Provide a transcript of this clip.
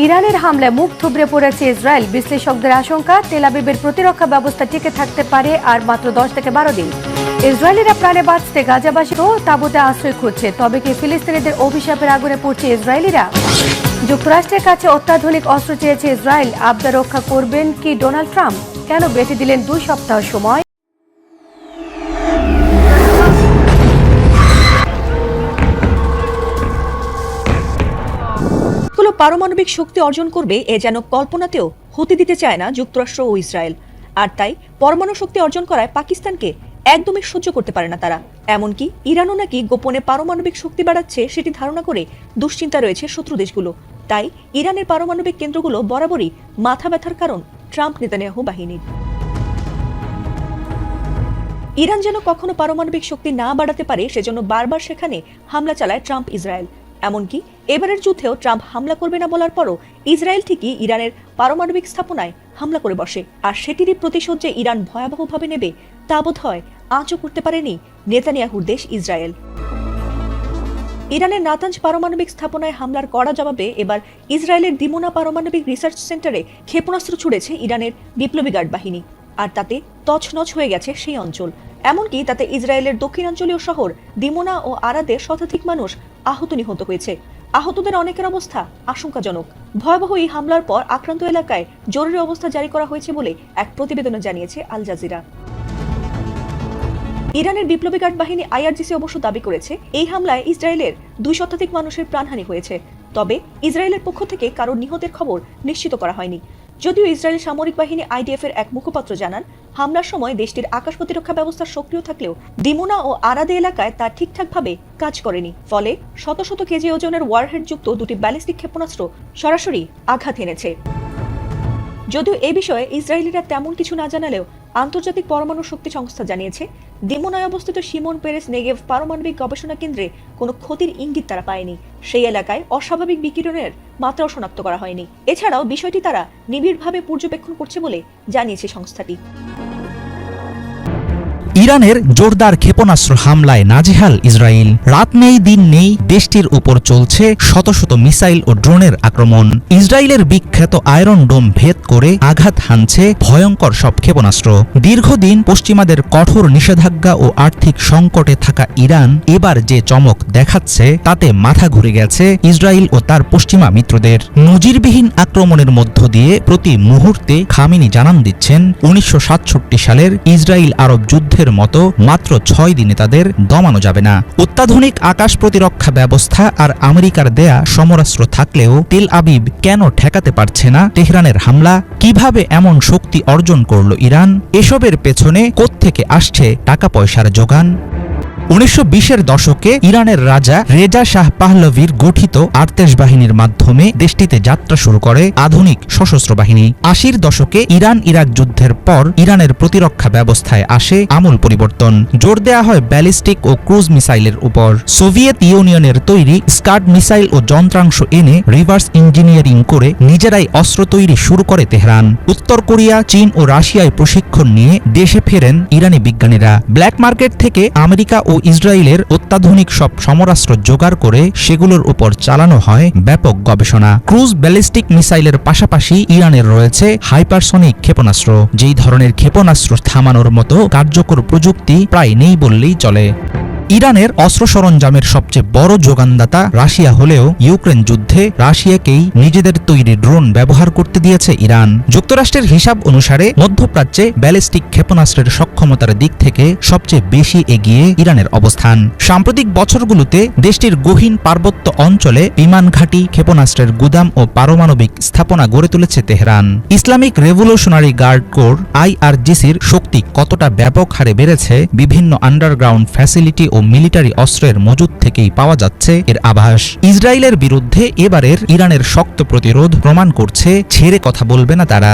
ইরানের হামলায় মুখ থুবড়ে পড়েছে ইসরায়েল। বিশ্লেষকদের আশঙ্কা, তেল আবিবের প্রতিরক্ষা ব্যবস্থা টিকে থাকতে পারে আর মাত্র 10 থেকে 12 দিন। ইসরায়েলিরা প্রাণে বাঁচতে গাজাবাসীও তাঁবুতে আশ্রয় খুঁজছে। তবে কি ফিলিস্তিনিদের অভিশাপের আগুনে পড়ছে ইসরায়েলিরা? যুক্তরাষ্ট্রের কাছে অত্যাধুনিক অস্ত্র চেয়েছে ইসরায়েল। আবদার রক্ষা করবেন কি ডোনাল্ড ট্রাম্প? কেন বেঁধে দিলেন 2 সপ্তাহ সময়? পারমাণবিক শক্তি অর্জন করবে এ যেন কল্পনাতেও হতে দিতে চায় না যুক্তরাষ্ট্র ও ইসরায়েল। আর তাই পরমাণু শক্তি অর্জন করায় পাকিস্তানকে একদমই সহ্য করতে পারে না তারা। এমনকি ইরানও নাকি গোপনে পারমাণবিক শক্তি বাড়াচ্ছে সেটি ধারণা করে দুশ্চিন্তা রয়েছে শত্রু দেশগুলো। তাই ইরানের পারমাণবিক কেন্দ্রগুলো বরাবরই মাথা ব্যথার কারণ ট্রাম্প নেতানিয়াহু বাহিনীর। ইরান যেন কখনো পারমাণবিক শক্তি না বাড়াতে পারে সেজন্য বারবার সেখানে হামলা চালায় ট্রাম্প ইসরায়েল। এমনকি এবারের যুদ্ধেও ট্রাম্প হামলা করবে না বলার পরও ইসরায়েল ঠিকই ইরানের পারমাণবিক স্থাপনায় হামলা করে বসে। আর সেটিরই প্রতিশোধ যে ইরান ভয়াবহভাবে নেবে তা বোধ হয় আঁচও করতে পারেনি নেতানিয়াহুর দেশ ইসরায়েল। ইরানের নাতাঞ্জ পারমাণবিক স্থাপনায় হামলার কড়া জবাবে এবার ইসরায়েলের দিমোনা পারমাণবিক রিসার্চ সেন্টারে ক্ষেপণাস্ত্র ছুড়েছে ইরানের বিপ্লবী গার্ড বাহিনী। আর তাতে তছনছ হয়ে গেছে সেই অঞ্চল। এমনকি তাতে ইসরায়েলের দক্ষিণাঞ্চলীয় শহর দিমোনা ও আরাদে শতাধিক মানুষ আহত নিহত হয়েছে। আহতদের অনেকের অবস্থা আশঙ্কাজনক। ভয়াবহ এই হামলার পর আক্রান্ত এলাকায় জরুরি অবস্থা জারি করা হয়েছে বলে এক প্রতিবেদনে জানিয়েছে আল জাজিরা। ইরানের বিপ্লবী গার্ড বাহিনী আইআরজিসি অবশ্য দাবি করেছে এই হামলায় ইসরায়েলের 2 শতাধিক মানুষের প্রাণহানি হয়েছে। তবে ইসরায়েলের পক্ষ থেকে কারোর নিহতের খবর নিশ্চিত করা হয়নি। যদিও ইসরায়েল সামরিক বাহিনী আইডিএফ এর এক মুখপাত্র জানান, হামলার সময় দেশটির আকাশ প্রতিরক্ষা ব্যবস্থা সক্রিয় থাকলেও দিমোনা ও আরাদে এলাকায় তা ঠিকঠাকভাবে কাজ করেনি। ফলে শত শত কেজি ওজনের ওয়ারহেড যুক্ত 2টি ব্যালিস্টিক ক্ষেপণাস্ত্র সরাসরি আঘাত এনেছে। যদিও এ বিষয়ে ইসরায়েলিরা তেমন কিছু না জানালেও আন্তর্জাতিক পরমাণু শক্তি সংস্থা জানিয়েছে দিমোনায় অবস্থিত শিমন পেরেস নেগেভ পারমাণবিক গবেষণা কেন্দ্রে কোনো ক্ষতির ইঙ্গিত তারা পায়নি। সেই এলাকায় অস্বাভাবিক বিকিরণের মাত্রাও শনাক্ত করা হয়নি। এছাড়াও বিষয়টি তারা নিবিড়ভাবে পর্যবেক্ষণ করছে বলে জানিয়েছে সংস্থাটি। ইরানের জোরদার ক্ষেপণাস্ত্র হামলায় নাজেহাল ইসরায়েল। রাত নেই দিন নেই দেশটির উপর চলছে শত শত মিসাইল ও ড্রোনের আক্রমণ। ইসরায়েলের বিখ্যাত আয়রন ডোম ভেদ করে আঘাত হানছে ভয়ঙ্কর সব ক্ষেপণাস্ত্র। দীর্ঘদিন পশ্চিমাদের কঠোর নিষেধাজ্ঞা ও আর্থিক সংকটে থাকা ইরান এবার যে চমক দেখাচ্ছে তাতে মাথা ঘুরে গেছে ইসরায়েল ও তার পশ্চিমা মিত্রদের। নজিরবিহীন আক্রমণের মধ্য দিয়ে প্রতি মুহূর্তে খামেনি জানান দিচ্ছেন 1967 সালের ইসরায়েল আরব যুদ্ধের মতো মাত্র 6 দিনে তাদের দমানো যাবে না। অত্যাধুনিক আকাশ প্রতিরক্ষা ব্যবস্থা আর আমেরিকার দেয়া সমরাস্ত্র থাকলেও তেল আবিব কেন ঠেকাতে পারছে না তেহরানের হামলা? কিভাবে এমন শক্তি অর্জন করল ইরান? এসবের পেছনে কোত্থেকে আসছে টাকা পয়সার যোগান? 1920-এর দশকে ইরানের রাজা রেজা শাহ পাহলভির গঠিত আর্তেশ বাহিনীর মাধ্যমে দেশটিতে যাত্রা শুরু করে আধুনিক সশস্ত্র বাহিনী। 80-র দশকে ইরান ইরাক যুদ্ধের পর ইরানের প্রতিরক্ষা ব্যবস্থায় আসে আমূল পরিবর্তন। জোর দেয়া হয় ব্যালিস্টিক ও ক্রুজ মিসাইলের উপর। সোভিয়েত ইউনিয়নের তৈরি স্কাড মিসাইল ও যন্ত্রাংশ এনে রিভার্স ইঞ্জিনিয়ারিং করে নিজেরাই অস্ত্র তৈরি শুরু করে তেহরান। উত্তর কোরিয়া, চীন ও রাশিয়ায় প্রশিক্ষণ নিয়ে দেশে ফেরেন ইরানি বিজ্ঞানীরা। ব্ল্যাক মার্কেট থেকে আমেরিকা ও ইসরায়েলের অত্যাধুনিক সব সমরাস্ত্র জোগাড় করে সেগুলোর উপর চালানো হয় ব্যাপক গবেষণা। ক্রুজ ব্যালিস্টিক মিসাইলের পাশাপাশি ইরানের রয়েছে হাইপারসনিক ক্ষেপণাস্ত্র। যেই ধরনের ক্ষেপণাস্ত্র থামানোর মতো কার্যকর প্রযুক্তি প্রায় নেই বললেই চলে। ইরানের অস্ত্র সরঞ্জামের সবচেয়ে বড় যোগানদাতা রাশিয়া হলেও ইউক্রেন যুদ্ধে রাশিয়াকেই নিজেদের তৈরি ড্রোন ব্যবহার করতে দিয়েছে ইরান। যুক্তরাষ্ট্রের হিসাব অনুসারে মধ্যপ্রাচ্যে ব্যালিস্টিক ক্ষেপণাস্ত্রের সক্ষমতার দিক থেকে সবচেয়ে বেশি এগিয়ে ইরানের অবস্থান। সাম্প্রতিক বছরগুলোতে দেশটির গহীন পার্বত্য অঞ্চলে বিমান ঘাঁটি, ক্ষেপণাস্ত্রের গুদাম ও পারমাণবিক স্থাপনা গড়ে তুলেছে Tehran. Islamic revolutionary guard corps আইআরজিসির শক্তি কতটা ব্যাপক হারে বেড়েছে বিভিন্ন আন্ডারগ্রাউন্ড ফ্যাসিলিটি ও মিলিটারি অস্ত্রের মজুদ থেকেই পাওয়া যাচ্ছে এর আভাস। ইসরায়েলের বিরুদ্ধে এবারের ইরানের শক্ত প্রতিরোধ প্রমাণ করছে ছেড়ে কথা বলবে না তারা।